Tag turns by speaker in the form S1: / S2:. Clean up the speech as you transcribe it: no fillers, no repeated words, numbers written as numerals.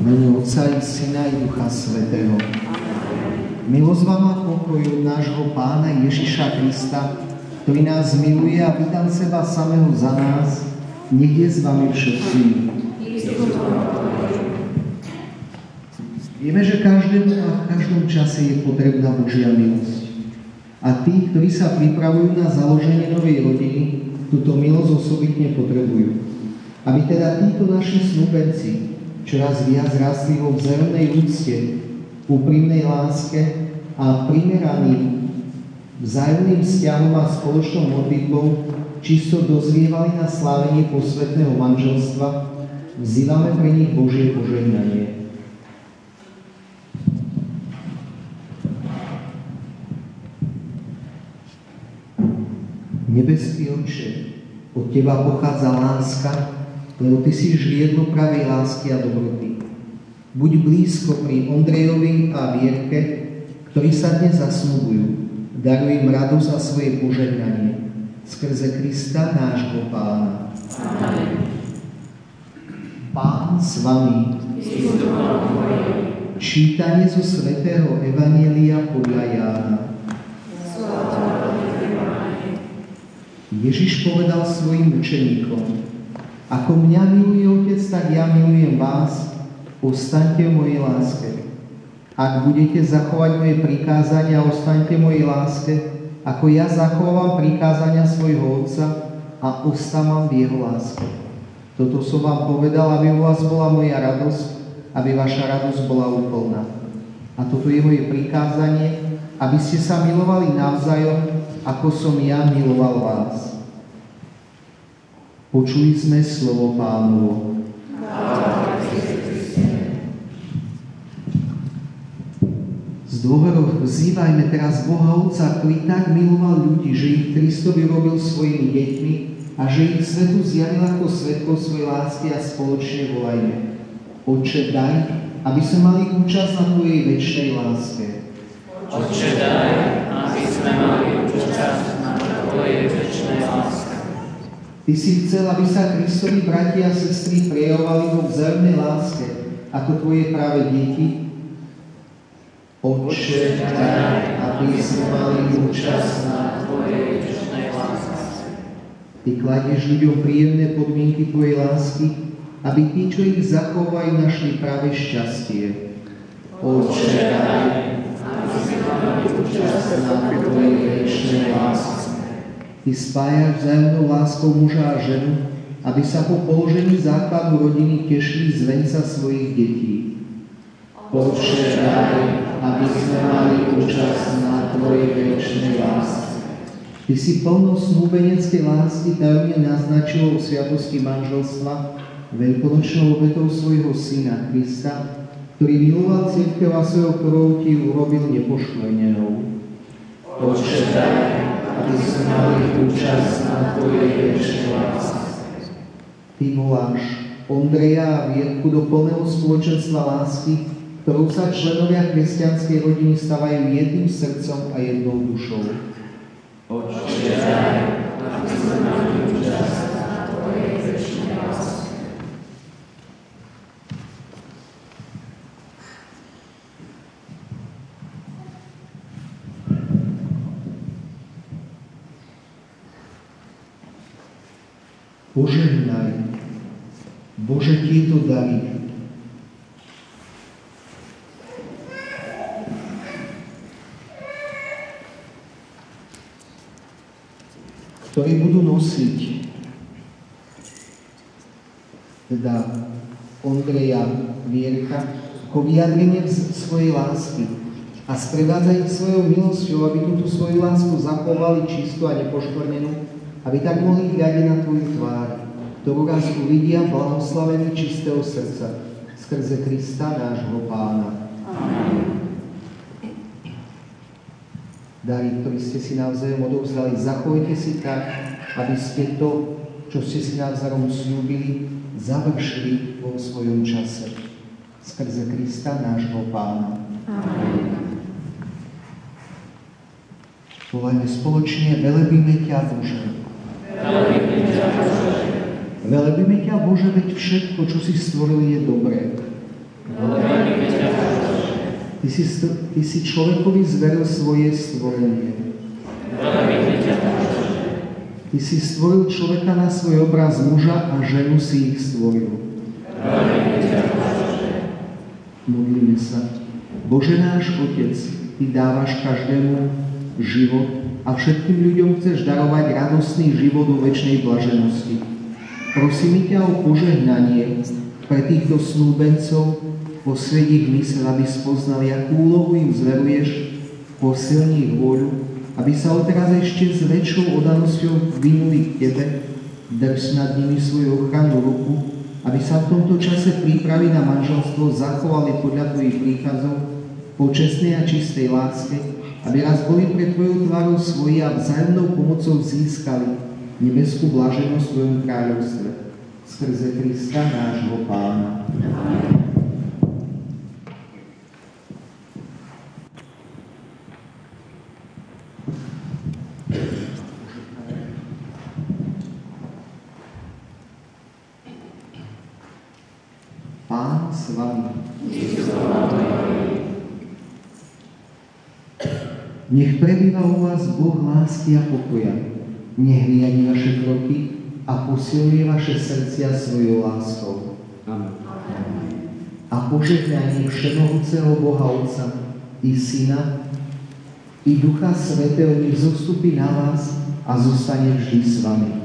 S1: mene Otca i Syna i Ducha Svätého. Milosť vám a pokoju nášho Pána Ježiša Krista, ktorý nás miluje a vydal seba samého za nás, nech je s vami všetkými. Vieme, že každému a v každom čase je potrebná Božia milosť. A tí, ktorí sa pripravujú na založenie novej rodiny, túto milosť osobitne potrebujú. Aby teda títo naši snúbenci čoraz viac rastli vo vzájomnej úcte, úprimnej láske a primeraným vzájomným vzťahom a spoločnou modlitbou čisto dozrievali na slávenie posvätného manželstva, vzývame pre nich Božie požehnanie. Nebeský Otče, od Teba pochádza láska, lebo Ty si žliedlo pravej lásky a dobroty. Buď blízko pri Ondrejovi a Vierke, ktorí sa dnes zasnubujú. Daruj im radosť a svoje požehnanie. Skrze Krista, nášho Pána. Amen. Pán s vami. Čítanie zo svätého Evanjelia podľa Jána. Ježiš povedal svojim učeníkom: Ako mňa miluje Otec, tak ja milujem vás, ostaňte v mojej láske. Ak budete zachovať moje prikázania, ostaňte v mojej láske, ako ja zachovávam prikázania svojho Otca a ostávam v jeho láske. Toto som vám povedal, aby u vás bola moja radosť, aby vaša radosť bola úplná. A toto je moje prikázanie, aby ste sa milovali navzájom, ako som ja miloval vás. Počuli sme slovo Pánovo. Z dôverou vzývajme teraz Boha Otca, ktorý tak miloval ľudí, že ich Kristovi robil svojimi deťmi a že ich svetu zjavil ako svedkov svojej lásky a spoločne volajme: Otče, daj, aby sme mali účasť na Tvojej večnej láske.
S2: Otče, daj, aby sme mali účasť na Tvojej večnej láske.
S1: Ty si chcel, aby sa Kristovi bratia a sestry prejavovali vo vzájomnej láske, ako Tvoje práve deti. Otče, daj, aby sme mali účasť na Tvojej večnej láske. Ty kladieš ľuďom príjemné podmienky Tvojej lásky, aby tí, čo ich zachovajú, našli práve šťastie. Otče, daj, aby sme mali účasť na Tvojej večnej láske. Ty spájaš vzájomnou láskou muža a ženu, aby sa po položení základu rodiny tešili z venca svojich detí. Otče, daj, aby sme mali účasť na Tvojej večnej láske. Ty si plno snúbeneckej lásky tajomne naznačil v sviatosti manželstva veľkonočnou obetou svojho Syna Krista, ktorý miloval cirkev a svojou krvou Ti urobil nepoškvrnenou. Otče, daj, aby sme mali účasť na Tvojej večnej láske. Ty voláš Ondreja a Vierku do plného spoločenstva lásky, ktorou sa členovia kresťanskej rodiny stavajú jedným srdcom a jednou dušou.
S2: Otče, daj, aby sme mali účasť na Tvojej večnej láske.
S1: Požehnaj, Bože, tieto dary, ktoré budú nosiť teda Ondreja, Vierka, ako vyjadrenie svojej lásky a sprevádza ich svojou milosťou, aby túto svoju lásku zachovali čisto a nepoškvrnenú, aby tak mohli hľadiť na Tvoju tvár, ktorú raz uvidia blahoslavení čistého srdca, skrze Krista, nášho Pána.
S2: Amen.
S1: Dary, ktorý ste si navzájom odovzdali, zachovajte si tak, aby ste to, čo ste si navzájom sľúbili, završili vo svojom čase. Skrze Krista, nášho Pána.
S2: Amen.
S1: Volajme spoločne: Velebíme ťa, Bože.
S2: Velebíme ťa, Bože.
S1: Velebíme ťa, Bože, veď všetko, čo si stvoril, je dobré. Ty si človekovi zveril svoje stvorenie. Ty si stvoril človeka na svoj obraz, muža a ženu si ich stvoril. Modlíme sa. Bože náš Otec, Ty dávaš každému život a všetkým ľuďom chceš darovať radostný život vo večnej blaženosti. Prosíme ťa o požehnanie pre týchto snúbencov, posväť ich myseľ, aby spoznali, akú úlohu im zveruješ, posilni ich vôľu, aby sa odteraz ešte s väčšou oddanosťou vynuli k Tebe, drž nad nimi svoju ochrannú ruku, aby sa v tomto čase prípravy na manželstvo zachovali podľa Tvojich príkazov, po čestnej a čistej láske, aby raz boli pred Tvojou tvárou svoji a vzájomnou pomocou získali nebeskú blaženosť v Tvojom kráľovstve. Skrze Krista nášho Pána. Pán s vami. Nech prebýva u vás Boh lásky a pokoja. Nech riadi vaše kroky a posiluje vaše srdcia svojou láskou.
S2: Amen.
S1: A požehnanie všemohúceho Boha Otca i Syna i Ducha Svätého nech zostupí na vás a zostane vždy s vami.